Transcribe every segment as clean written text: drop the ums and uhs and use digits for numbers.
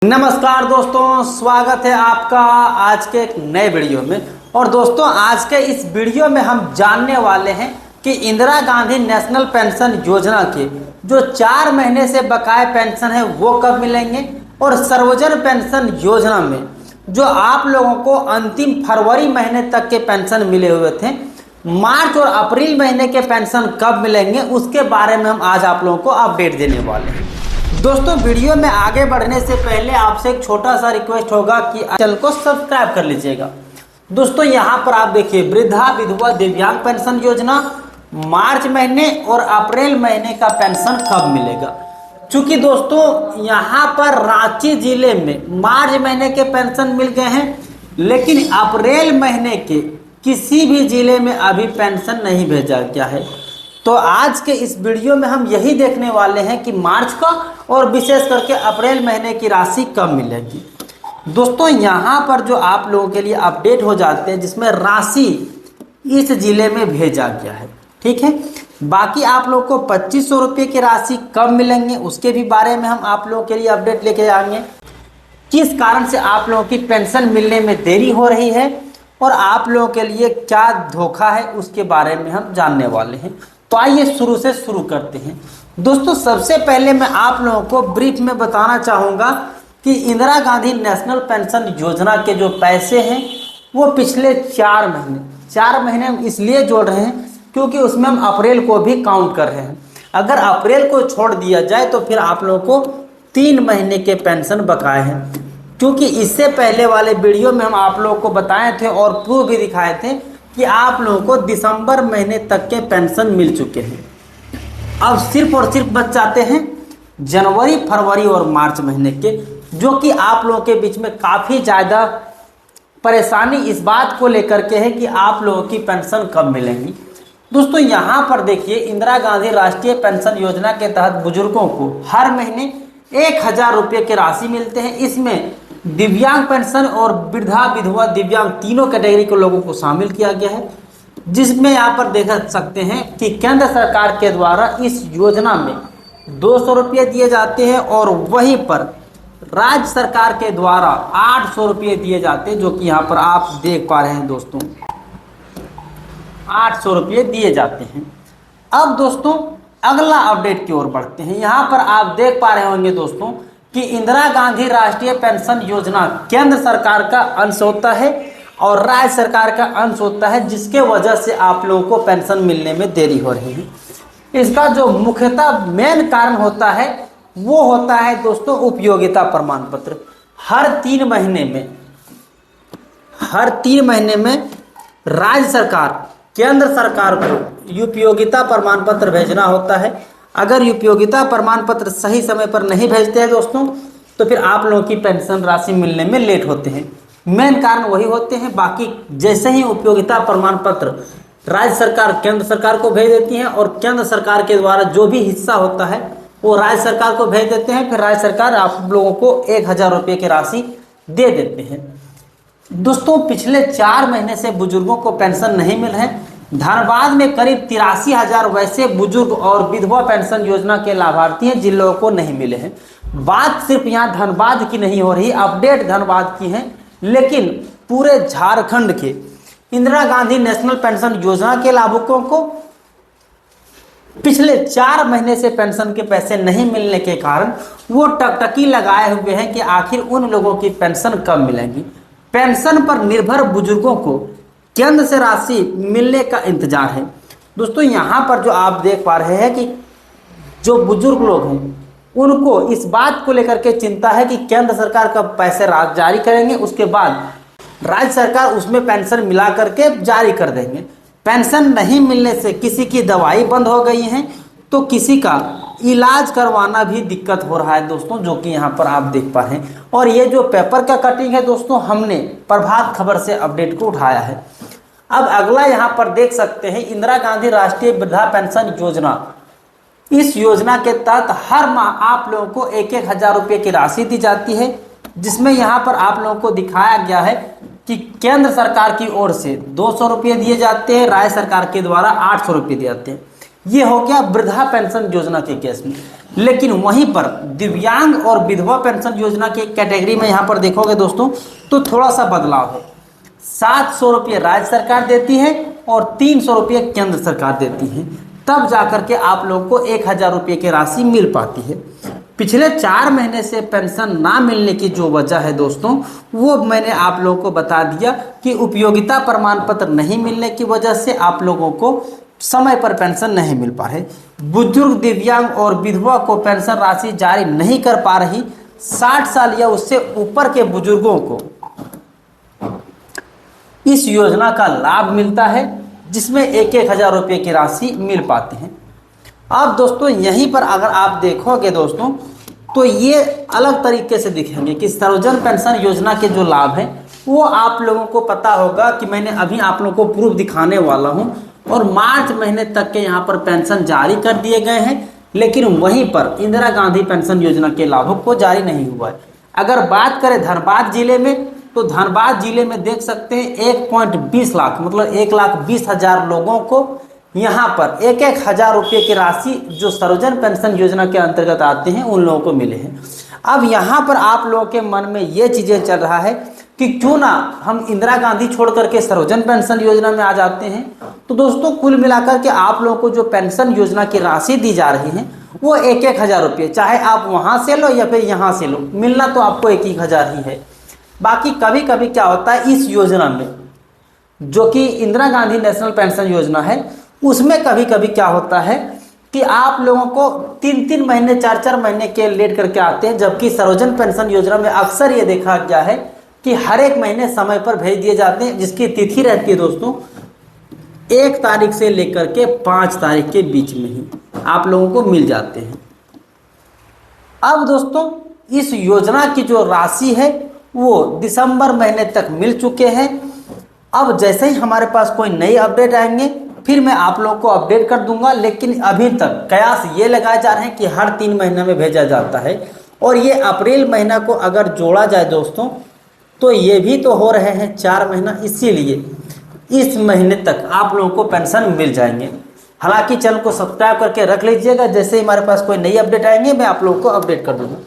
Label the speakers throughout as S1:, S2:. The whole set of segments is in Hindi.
S1: नमस्कार दोस्तों, स्वागत है आपका आज के एक नए वीडियो में। और दोस्तों, आज के इस वीडियो में हम जानने वाले हैं कि इंदिरा गांधी नेशनल पेंशन योजना के जो 4 महीने से बकाये पेंशन है वो कब मिलेंगे, और सर्वजन पेंशन योजना में जो आप लोगों को अंतिम फरवरी महीने तक के पेंशन मिले हुए थे, मार्च और अप्रैल महीने के पेंशन कब मिलेंगे, उसके बारे में हम आज आप लोगों को अपडेट देने वाले हैं। दोस्तों, वीडियो में आगे बढ़ने से पहले आपसे एक छोटा सा रिक्वेस्ट होगा कि चैनल को सब्सक्राइब कर लीजिएगा। दोस्तों, यहाँ पर आप देखिए, वृद्धा विधवा दिव्यांग पेंशन योजना मार्च महीने और अप्रैल महीने का पेंशन कब मिलेगा। चूंकि दोस्तों यहाँ पर रांची जिले में मार्च महीने के पेंशन मिल गए हैं, लेकिन अप्रैल महीने के किसी भी जिले में अभी पेंशन नहीं भेजा गया है। तो आज के इस वीडियो में हम यही देखने वाले हैं कि मार्च का और विशेष करके अप्रैल महीने की राशि कब मिलेगी। दोस्तों, यहाँ पर जो आप लोगों के लिए अपडेट हो जाते हैं जिसमें राशि इस जिले में भेजा गया है, ठीक है। बाकी आप लोग को 2500 रुपये की राशि कब मिलेंगे उसके भी बारे में हम आप लोगों के लिए अपडेट लेके आएंगे। किस कारण से आप लोगों की पेंशन मिलने में देरी हो रही है और आप लोगों के लिए क्या धोखा है उसके बारे में हम जानने वाले हैं। तो आइए शुरू से शुरू करते हैं। दोस्तों, सबसे पहले मैं आप लोगों को ब्रीफ में बताना चाहूँगा कि इंदिरा गांधी नेशनल पेंशन योजना के जो पैसे हैं वो पिछले 4 महीने हम इसलिए जोड़ रहे हैं क्योंकि उसमें हम अप्रैल को भी काउंट कर रहे हैं। अगर अप्रैल को छोड़ दिया जाए तो फिर आप लोगों को 3 महीने के पेंशन बकाए हैं। क्योंकि इससे पहले वाले वीडियो में हम आप लोगों को बताए थे और प्रूफ भी दिखाए थे कि आप लोगों को दिसंबर महीने तक के पेंशन मिल चुके हैं। अब सिर्फ और सिर्फ बच जाते हैं जनवरी, फरवरी और मार्च महीने के, जो कि आप लोगों के बीच में काफ़ी ज़्यादा परेशानी इस बात को लेकर के है कि आप लोगों की पेंशन कब मिलेंगी। दोस्तों, यहाँ पर देखिए, इंदिरा गांधी राष्ट्रीय पेंशन योजना के तहत बुजुर्गों को हर महीने 1000 रुपये की राशि मिलते हैं। इसमें दिव्यांग पेंशन और वृद्धा विधवा दिव्यांग तीनों कैटेगरी के लोगों को शामिल किया गया है, जिसमें यहाँ पर देख सकते हैं कि केंद्र सरकार के द्वारा इस योजना में 200 रुपये दिए जाते हैं और वहीं पर राज्य सरकार के द्वारा 800 रुपये दिए जाते हैं, जो कि यहाँ पर आप देख पा रहे हैं दोस्तों, 800 रुपये दिए जाते हैं। अब दोस्तों अगला अपडेट की ओर बढ़ते हैं। यहाँ पर आप देख पा रहे होंगे दोस्तों कि इंदिरा गांधी राष्ट्रीय पेंशन योजना केंद्र सरकार का अंश होता है और राज्य सरकार का अंश होता है, जिसके वजह से आप लोगों को पेंशन मिलने में देरी हो रही है। इसका जो मुख्यतः मेन कारण होता है वो होता है दोस्तों उपयोगिता प्रमाण पत्र। हर 3 महीने में राज्य सरकार केंद्र सरकार को उपयोगिता प्रमाण पत्र भेजना होता है। अगर उपयोगिता प्रमाण पत्र सही समय पर नहीं भेजते हैं दोस्तों, तो फिर आप लोगों की पेंशन राशि मिलने में लेट होते हैं। मेन कारण वही होते हैं। बाकी जैसे ही उपयोगिता प्रमाण पत्र राज्य सरकार केंद्र सरकार को भेज देती है और केंद्र सरकार के द्वारा जो भी हिस्सा होता है वो राज्य सरकार को भेज देते हैं, फिर राज्य सरकार आप लोगों को 1000 रुपये की राशि दे देते हैं। दोस्तों, पिछले 4 महीने से बुजुर्गों को पेंशन नहीं मिल है। धनबाद में करीब 83,000 वैसे बुजुर्ग और विधवा पेंशन योजना के लाभार्थी हैं जिन लोगों को नहीं मिले हैं। बात सिर्फ यहाँ धनबाद की नहीं हो रही, अपडेट धनबाद की है, लेकिन पूरे झारखंड के इंदिरा गांधी नेशनल पेंशन योजना के लाभुकों को पिछले 4 महीने से पेंशन के पैसे नहीं मिलने के कारण वो टकटकी लगाए हुए हैं कि आखिर उन लोगों की पेंशन कब मिलेगी। पेंशन पर निर्भर बुजुर्गों को केंद्र से राशि मिलने का इंतजार है। दोस्तों, यहाँ पर जो आप देख पा रहे हैं कि जो बुजुर्ग लोग हैं उनको इस बात को लेकर के चिंता है कि केंद्र सरकार कब पैसे जारी करेंगे, उसके बाद राज्य सरकार उसमें पेंशन मिला करके जारी कर देंगे। पेंशन नहीं मिलने से किसी की दवाई बंद हो गई है तो किसी का इलाज करवाना भी दिक्कत हो रहा है दोस्तों, जो कि यहाँ पर आप देख पा रहे हैं। और ये जो पेपर का कटिंग है दोस्तों, हमने प्रभात खबर से अपडेट को उठाया है। अब अगला यहाँ पर देख सकते हैं इंदिरा गांधी राष्ट्रीय वृद्धा पेंशन योजना। इस योजना के तहत हर माह आप लोगों को 1000 रुपये की राशि दी जाती है, जिसमें यहाँ पर आप लोगों को दिखाया गया है कि केंद्र सरकार की ओर से 200 रुपये दिए जाते हैं, राज्य सरकार के द्वारा 800 रुपये दिए जाते हैं। ये हो गया वृद्धा पेंशन योजना के केस में। लेकिन वहीं पर दिव्यांग और विधवा पेंशन योजना की कैटेगरी में यहाँ पर देखोगे दोस्तों तो थोड़ा सा बदलाव है। 700 रुपये राज्य सरकार देती है और 300 रुपये केंद्र सरकार देती है, तब जाकर के आप लोगों को 1000 रुपये की राशि मिल पाती है। पिछले 4 महीने से पेंशन ना मिलने की जो वजह है दोस्तों, वो मैंने आप लोगों को बता दिया कि उपयोगिता प्रमाण पत्र नहीं मिलने की वजह से आप लोगों को समय पर पेंशन नहीं मिल पा रही। बुजुर्ग, दिव्यांग और विधवा को पेंशन राशि जारी नहीं कर पा रही। 60 साल या उससे ऊपर के बुजुर्गों को इस योजना का लाभ मिलता है, जिसमें 1000 रुपये की राशि मिल पाती है। अब दोस्तों यहीं पर अगर आप देखोगे दोस्तों तो ये अलग तरीके से दिखेंगे कि सर्वजन पेंशन योजना के जो लाभ हैं वो आप लोगों को पता होगा कि मैंने अभी आप लोगों को प्रूफ दिखाने वाला हूं। और मार्च महीने तक के यहाँ पर पेंशन जारी कर दिए गए हैं, लेकिन वहीं पर इंदिरा गांधी पेंशन योजना के लाभों को जारी नहीं हुआ है। अगर बात करें धनबाद जिले में, तो धनबाद जिले में देख सकते हैं 1.20 लाख मतलब 1,20,000 लोगों को यहाँ पर 1,000 रुपये की राशि जो सर्वजन पेंशन योजना के अंतर्गत आते हैं उन लोगों को मिले हैं। अब यहाँ पर आप लोगों के मन में ये चीज़ें चल रहा है कि क्यों ना हम इंदिरा गांधी छोड़ करके सर्वजन पेंशन योजना में आ जाते हैं। तो दोस्तों कुल मिलाकर के आप लोगों को जो पेंशन योजना की राशि दी जा रही है वो 1,000 रुपये, चाहे आप वहाँ से लो या फिर यहाँ से लो, मिलना तो आपको 1,000 ही है। बाकी कभी कभी क्या होता है इस योजना में, जो कि इंदिरा गांधी नेशनल पेंशन योजना है, उसमें कभी कभी क्या होता है कि आप लोगों को 3-3 महीने 4-4 महीने के लेट करके आते हैं, जबकि सर्वजन पेंशन योजना में अक्सर ये देखा गया है कि हर एक महीने समय पर भेज दिए जाते हैं, जिसकी तिथि रहती है दोस्तों 1 तारीख से लेकर के 5 तारीख के बीच में ही आप लोगों को मिल जाते हैं। अब दोस्तों इस योजना की जो राशि है वो दिसंबर महीने तक मिल चुके हैं। अब जैसे ही हमारे पास कोई नई अपडेट आएंगे फिर मैं आप लोगों को अपडेट कर दूंगा, लेकिन अभी तक कयास ये लगाए जा रहे हैं कि हर 3 महीने में भेजा जाता है। और ये अप्रैल महीना को अगर जोड़ा जाए दोस्तों तो ये भी तो हो रहे हैं 4 महीना, इसीलिए इस महीने तक आप लोगों को पेंशन मिल जाएंगे। हालांकि चैनल को सब्सक्राइब करके रख लीजिएगा, जैसे ही हमारे पास कोई नई अपडेट आएंगे मैं आप लोगों को अपडेट कर दूंगा।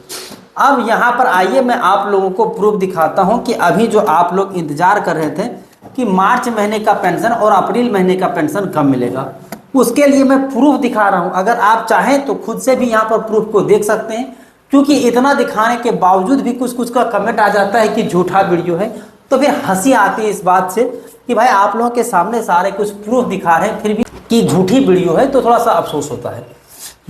S1: अब यहाँ पर आइए मैं आप लोगों को प्रूफ दिखाता हूँ कि अभी जो आप लोग इंतजार कर रहे थे कि मार्च महीने का पेंशन और अप्रैल महीने का पेंशन कब मिलेगा, उसके लिए मैं प्रूफ दिखा रहा हूँ। अगर आप चाहें तो खुद से भी यहाँ पर प्रूफ को देख सकते हैं, क्योंकि इतना दिखाने के बावजूद भी कुछ कुछ का कमेंट आ जाता है कि झूठा वीडियो है, तो फिर हंसी आती है इस बात से कि भाई आप लोगों के सामने सारे कुछ प्रूफ दिखा रहे हैं फिर भी कि झूठी वीडियो है, तो थोड़ा सा अफसोस होता है।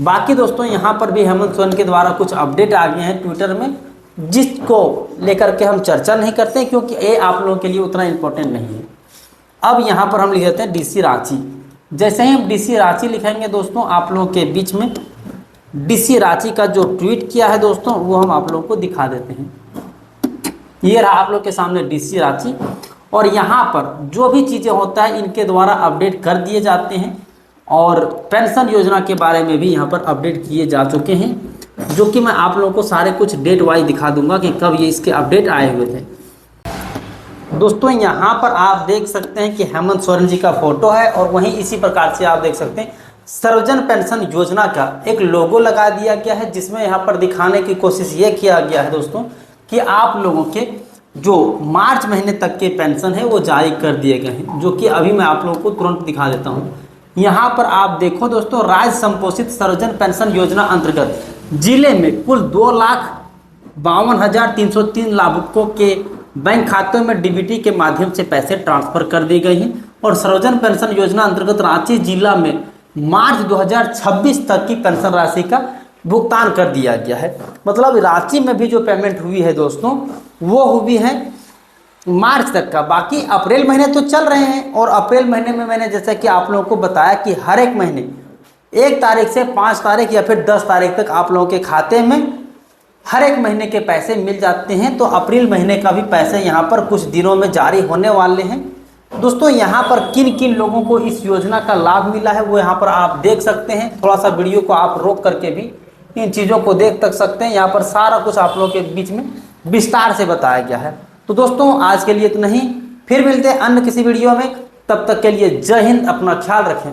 S1: बाकी दोस्तों यहाँ पर भी हेमंत सोरेन के द्वारा कुछ अपडेट आ गए हैं ट्विटर में, जिसको लेकर के हम चर्चा नहीं करते हैं क्योंकि ये आप लोगों के लिए उतना इम्पोर्टेंट नहीं है। अब यहाँ पर हम लिख देते हैं डीसी रांची। जैसे ही हम डीसी रांची लिखेंगे दोस्तों आप लोगों के बीच में डीसी रांची का जो ट्वीट किया है दोस्तों वो हम आप लोगों को दिखा देते हैं। ये रहा आप लोग के सामने डीसी रांची, और यहाँ पर जो भी चीज़ें होता है इनके द्वारा अपडेट कर दिए जाते हैं, और पेंशन योजना के बारे में भी यहाँ पर अपडेट किए जा चुके हैं, जो कि मैं आप लोगों को सारे कुछ डेट वाइज दिखा दूंगा कि कब ये इसके अपडेट आए हुए थे। दोस्तों यहाँ पर आप देख सकते हैं कि हेमंत सोरेन जी का फोटो है, और वहीं इसी प्रकार से आप देख सकते हैं सर्वजन पेंशन योजना का एक लोगो लगा दिया गया है, जिसमें यहाँ पर दिखाने की कोशिश ये किया गया है दोस्तों कि आप लोगों के जो मार्च महीने तक के पेंशन है वो जारी कर दिए गए हैं, जो कि अभी मैं आप लोगों को तुरंत दिखा देता हूँ। यहाँ पर आप देखो दोस्तों, राज्य संपोषित सर्वजन पेंशन योजना अंतर्गत जिले में कुल 2,52,303 लाभुकों के बैंक खातों में डीबीटी के माध्यम से पैसे ट्रांसफर कर दी गई हैं, और सर्वजन पेंशन योजना अंतर्गत रांची जिला में मार्च 2026 तक की पेंशन राशि का भुगतान कर दिया गया है। मतलब रांची में भी जो पेमेंट हुई है दोस्तों वो हुई है मार्च तक का। बाकी अप्रैल महीने तो चल रहे हैं, और अप्रैल महीने में मैंने जैसा कि आप लोगों को बताया कि हर एक महीने 1 तारीख से 5 तारीख या फिर 10 तारीख तक आप लोगों के खाते में हर एक महीने के पैसे मिल जाते हैं। तो अप्रैल महीने का भी पैसे यहाँ पर कुछ दिनों में जारी होने वाले हैं। दोस्तों यहाँ पर किन किन लोगों को इस योजना का लाभ मिला है वो यहाँ पर आप देख सकते हैं। थोड़ा सा वीडियो को आप रोक करके भी इन चीज़ों को देख तक सकते हैं। यहाँ पर सारा कुछ आप लोगों के बीच में विस्तार से बताया गया है। तो दोस्तों आज के लिए इतना ही, फिर मिलते हैं अन्य किसी वीडियो में। तब तक के लिए जय हिंद, अपना ख्याल रखें।